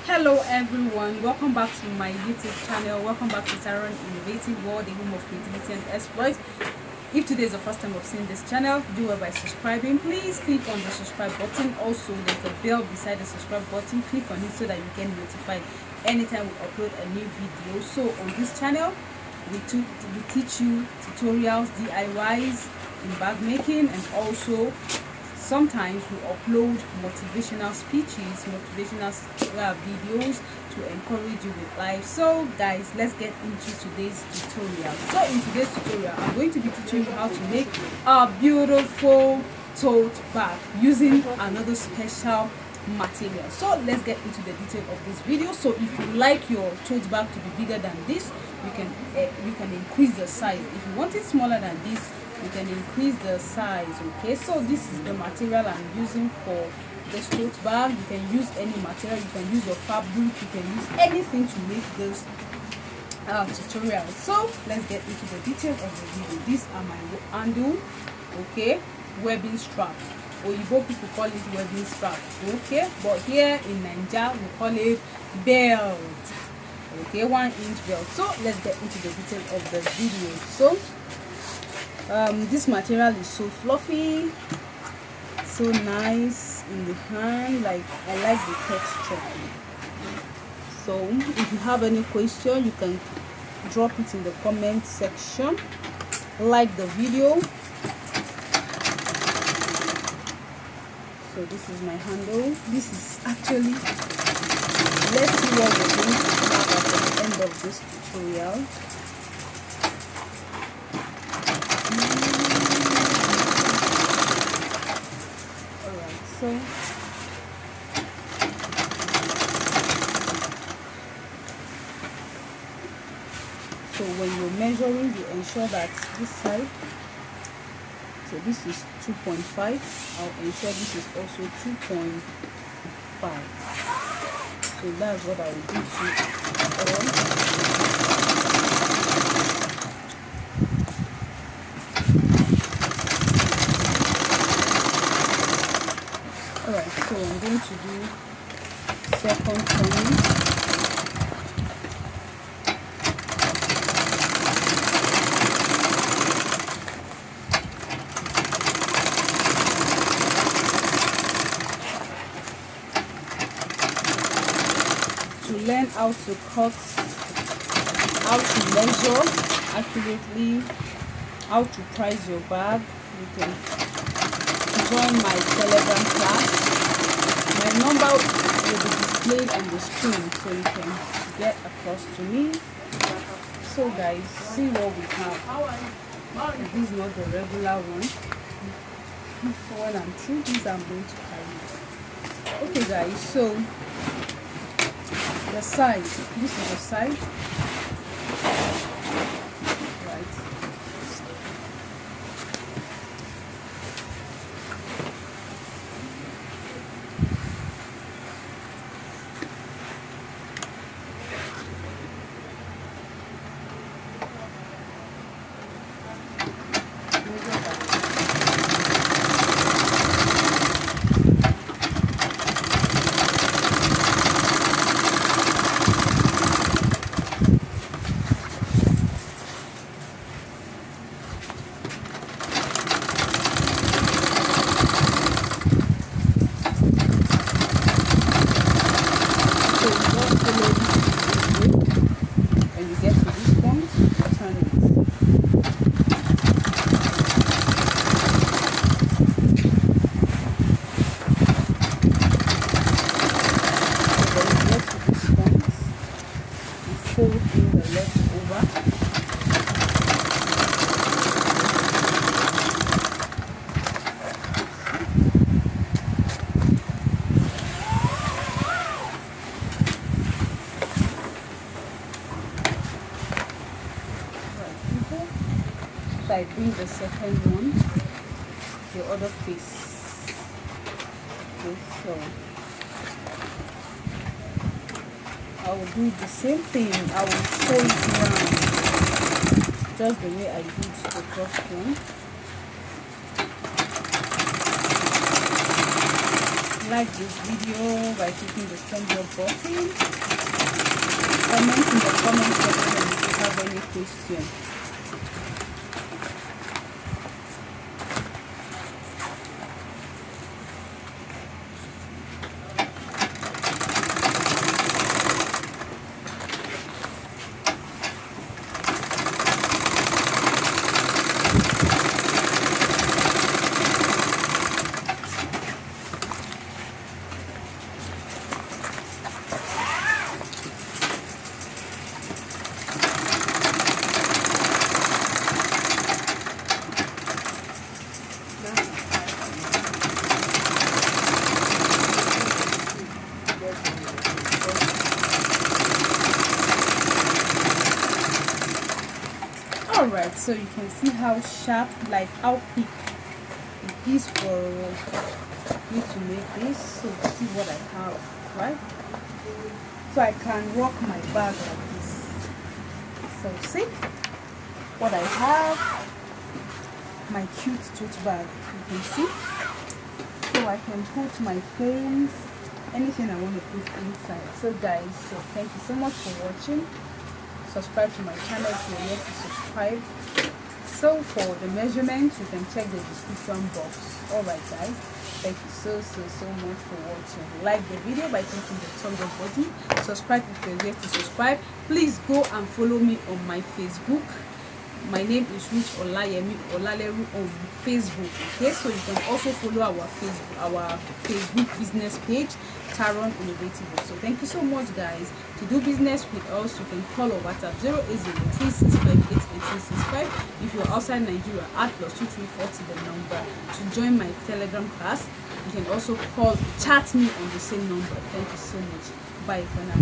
Hello everyone, welcome back to my YouTube channel. Welcome back to Taron Innovative World, the home of creativity and exploits. If today is the first time of seeing this channel, do it by subscribing. Please click on the subscribe button. Also, there's a bell beside the subscribe button. Click on it so that you get notified anytime we upload a new video. So on this channel, we teach you tutorials, DIYs in bag making, and also sometimes we upload motivational speeches, motivational videos to encourage you with life. So guys, let's get into today's tutorial. So in today's tutorial, I'm going to be teaching you how to make a beautiful tote bag using another special material. So let's get into the detail of this video. So if you like your tote bag to be bigger than this, you can increase the size. If you want it smaller than this, you can increase the size. Okay, so this is the material I'm using for this tote bag. You can use any material, you can use your fabric, you can use anything to make this tutorial. So let's get into the details of the video. These are my handle, okay, webbing strap. Oyibo people call it webbing strap, okay, but here in Nigeria we call it belt, okay, 1-inch belt. So let's get into the detail of the video. So this material is so fluffy, so nice in the hand. Like, I like the texture. So if you have any question, you can drop it in the comment section. Like the video. So this is my handle. This is actually, let's see what we're going to have at the end of this tutorial. So when you're measuring, you ensure that this side, so this is 2.5, I'll ensure this is also 2.5. so that's what I will do to Alright, so I'm going to do second turning. To learn how to cut, how to measure accurately, how to price your bag, you can join my Telegram class. My number will be displayed on the screen so you can get across to me. So guys, see what we have. This is not the regular one. So when I'm through this, I'm going to carry it. Okay guys, so the side, this is the side, right? Fold in the leftover. So I bring the second one, the other piece. Okay, so I will do the same thing. I will fold it around just the way I did the first one. like this video by clicking the thumbs up button. Comment in the comment section if you have any question. Alright, so you can see how sharp, like how quick it is for me to make this. So see what I have, right? So I can rock my bag like this. So see what I have, my cute tote bag, you can see. So I can put my phones, anything I want to put inside. So guys, so thank you so much for watching. Subscribe to my channel if you're yet to subscribe. So for the measurements, you can check the description box. Alright guys, thank you so much for watching. Like the video by clicking the thumbs up button. Subscribe if you're yet to subscribe. Please go and follow me on my Facebook. My name is Ruth Olayemi Olaleru on Facebook. Okay, so you can also follow our Facebook business page, Taron Innovative. So thank you so much guys. To do business with us, you can call or WhatsApp 08036588365. If you're outside Nigeria, add +2340 the number to join my Telegram class. You can also chat me on the same number. Thank you so much. Bye for now.